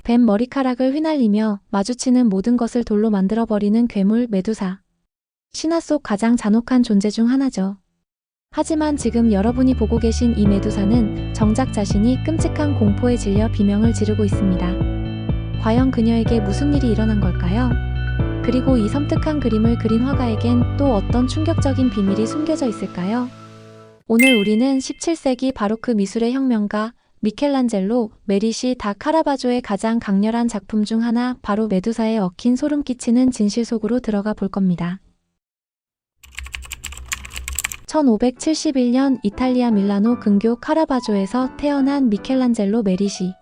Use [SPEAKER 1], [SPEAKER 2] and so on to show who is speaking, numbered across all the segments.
[SPEAKER 1] 뱀 머리카락을 휘날리며 마주치는 모든 것을 돌로 만들어버리는 괴물 메두사. 신화 속 가장 잔혹한 존재 중 하나죠. 하지만 지금 여러분이 보고 계신 이 메두사는 정작 자신이 끔찍한 공포에 질려 비명을 지르고 있습니다. 과연 그녀에게 무슨 일이 일어난 걸까요? 그리고 이 섬뜩한 그림을 그린 화가에겐 또 어떤 충격적인 비밀이 숨겨져 있을까요? 오늘 우리는 17세기 바로크 미술의 혁명가 미켈란젤로 메디치 다 카라바조의 가장 강렬한 작품 중 하나, 바로 메두사에 얽힌 소름 끼치는 진실 속으로 들어가 볼 겁니다. 1571년 이탈리아 밀라노 근교 카라바조에서 태어난 미켈란젤로 메디치.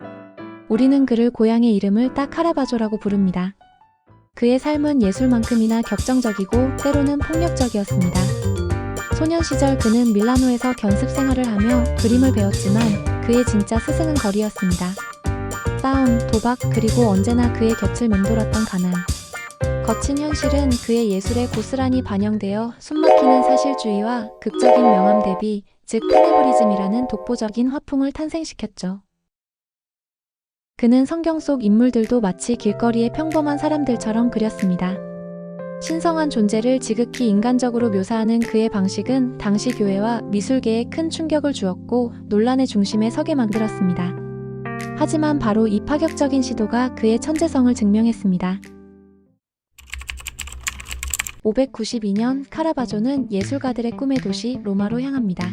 [SPEAKER 1] 우리는 그를 고향의 이름을 다 카라바조라고 부릅니다. 그의 삶은 예술만큼이나 격정적이고 때로는 폭력적이었습니다. 소년 시절 그는 밀라노에서 견습 생활을 하며 그림을 배웠지만 그의 진짜 스승은 거리였습니다. 싸움, 도박, 그리고 언제나 그의 곁을 맴돌았던 가난. 거친 현실은 그의 예술에 고스란히 반영되어 숨막히는 사실주의와 극적인 명암 대비, 즉 테네브리즘이라는 독보적인 화풍을 탄생시켰죠. 그는 성경 속 인물들도 마치 길거리의 평범한 사람들처럼 그렸습니다. 신성한 존재를 지극히 인간적으로 묘사하는 그의 방식은 당시 교회와 미술계에 큰 충격을 주었고 논란의 중심에 서게 만들었습니다. 하지만 바로 이 파격적인 시도가 그의 천재성을 증명했습니다. 592년 카라바조는 예술가들의 꿈의 도시 로마로 향합니다.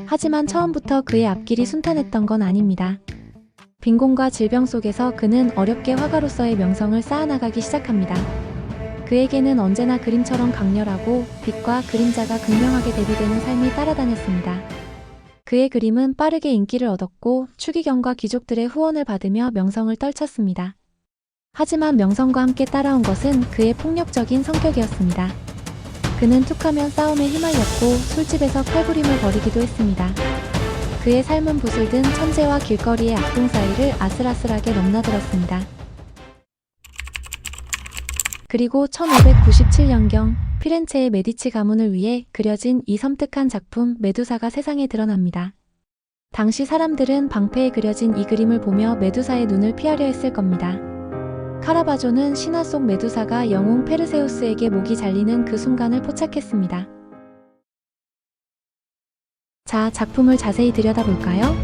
[SPEAKER 1] 하지만 처음부터 그의 앞길이 순탄했던 건 아닙니다. 빈곤과 질병 속에서 그는 어렵게 화가로서의 명성을 쌓아나가기 시작합니다. 그에게는 언제나 그림처럼 강렬하고 빛과 그림자가 극명하게 대비되는 삶이 따라다녔습니다. 그의 그림은 빠르게 인기를 얻었고 추기경과 귀족들의 후원을 받으며 명성을 떨쳤습니다. 하지만 명성과 함께 따라온 것은 그의 폭력적인 성격이었습니다. 그는 툭하면 싸움에 휘말렸고 술집에서 칼부림을 벌이기도 했습니다. 그의 삶은 붓을 든 천재와 길거리의 악동 사이를 아슬아슬하게 넘나들었습니다. 그리고 1597년경 피렌체의 메디치 가문을 위해 그려진 이 섬뜩한 작품 메두사가 세상에 드러납니다. 당시 사람들은 방패에 그려진 이 그림을 보며 메두사의 눈을 피하려 했을 겁니다. 카라바조는 신화 속 메두사가 영웅 페르세우스에게 목이 잘리는 그 순간을 포착했습니다. 자, 작품을 자세히 들여다볼까요?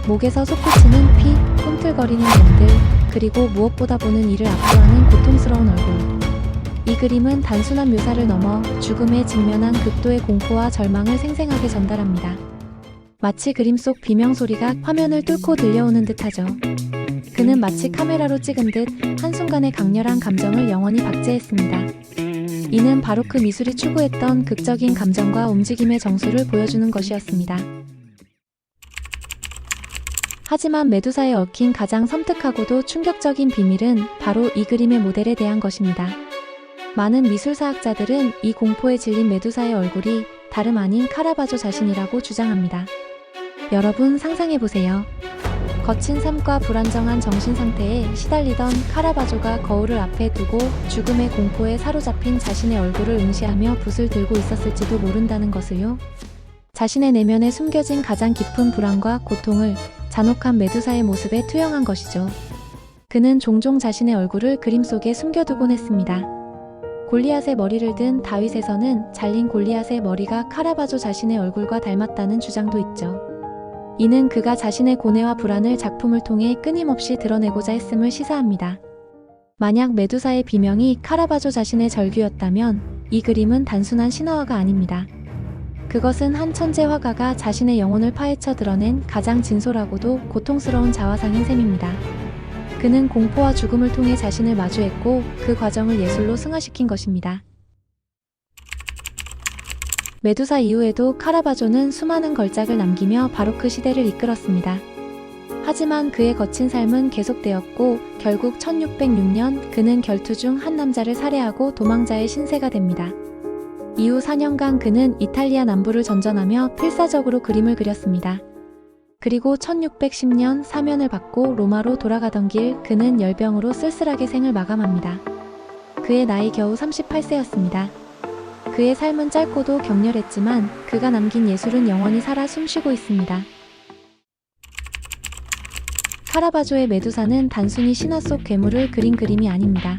[SPEAKER 1] 목에서 솟구치는 피, 꿈틀거리는 뱀들, 그리고 무엇보다 보는 이를 압도하는 고통스러운 얼굴. 이 그림은 단순한 묘사를 넘어 죽음에 직면한 극도의 공포와 절망을 생생하게 전달합니다. 마치 그림 속 비명소리가 화면을 뚫고 들려오는 듯하죠. 그는 마치 카메라로 찍은 듯 한순간의 강렬한 감정을 영원히 박제했습니다. 이는 바로크 미술이 추구했던 극적인 감정과 움직임의 정수를 보여주는 것이었습니다. 하지만 메두사에 얽힌 가장 섬뜩하고도 충격적인 비밀은 바로 이 그림의 모델에 대한 것입니다. 많은 미술사학자들은 이 공포에 질린 메두사의 얼굴이 다름 아닌 카라바조 자신이라고 주장합니다. 여러분 상상해보세요. 거친 삶과 불안정한 정신 상태에 시달리던 카라바조가 거울을 앞에 두고 죽음의 공포에 사로잡힌 자신의 얼굴을 응시하며 붓을 들고 있었을지도 모른다는 것을요. 자신의 내면에 숨겨진 가장 깊은 불안과 고통을 잔혹한 메두사의 모습에 투영한 것이죠. 그는 종종 자신의 얼굴을 그림 속에 숨겨두곤 했습니다. 골리앗의 머리를 든 다윗에서는 잘린 골리앗의 머리가 카라바조 자신의 얼굴과 닮았다는 주장도 있죠. 이는 그가 자신의 고뇌와 불안을 작품을 통해 끊임없이 드러내고자 했음을 시사합니다. 만약 메두사의 비명이 카라바조 자신의 절규였다면 이 그림은 단순한 신화화가 아닙니다. 그것은 한 천재 화가가 자신의 영혼을 파헤쳐 드러낸 가장 진솔하고도 고통스러운 자화상인 셈입니다. 그는 공포와 죽음을 통해 자신을 마주했고 그 과정을 예술로 승화시킨 것입니다. 메두사 이후에도 카라바조는 수많은 걸작을 남기며 바로크 시대를 이끌었습니다. 하지만 그의 거친 삶은 계속되었고 결국 1606년 그는 결투 중 한 남자를 살해하고 도망자의 신세가 됩니다. 이후 4년간 그는 이탈리아 남부를 전전하며 필사적으로 그림을 그렸습니다. 그리고 1610년 사면을 받고 로마로 돌아가던 길 그는 열병으로 쓸쓸하게 생을 마감합니다. 그의 나이 겨우 38세였습니다. 그의 삶은 짧고도 격렬했지만 그가 남긴 예술은 영원히 살아 숨쉬고 있습니다. 카라바조의 메두사는 단순히 신화 속 괴물을 그린 그림이 아닙니다.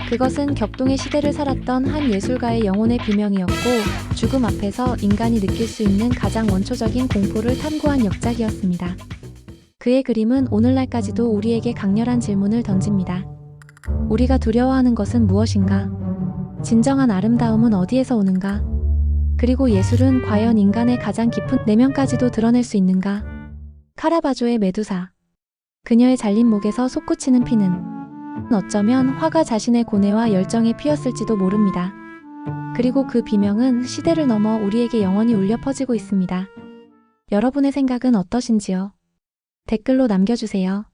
[SPEAKER 1] 그것은 격동의 시대를 살았던 한 예술가의 영혼의 비명이었고, 죽음 앞에서 인간이 느낄 수 있는 가장 원초적인 공포를 탐구한 역작이었습니다. 그의 그림은 오늘날까지도 우리에게 강렬한 질문을 던집니다. 우리가 두려워하는 것은 무엇인가? 진정한 아름다움은 어디에서 오는가? 그리고 예술은 과연 인간의 가장 깊은 내면까지도 드러낼 수 있는가? 카라바조의 메두사. 그녀의 잘린 목에서 솟구치는 피는 어쩌면 화가 자신의 고뇌와 열정에 피었을지도 모릅니다. 그리고 그 비명은 시대를 넘어 우리에게 영원히 울려 퍼지고 있습니다. 여러분의 생각은 어떠신지요? 댓글로 남겨주세요.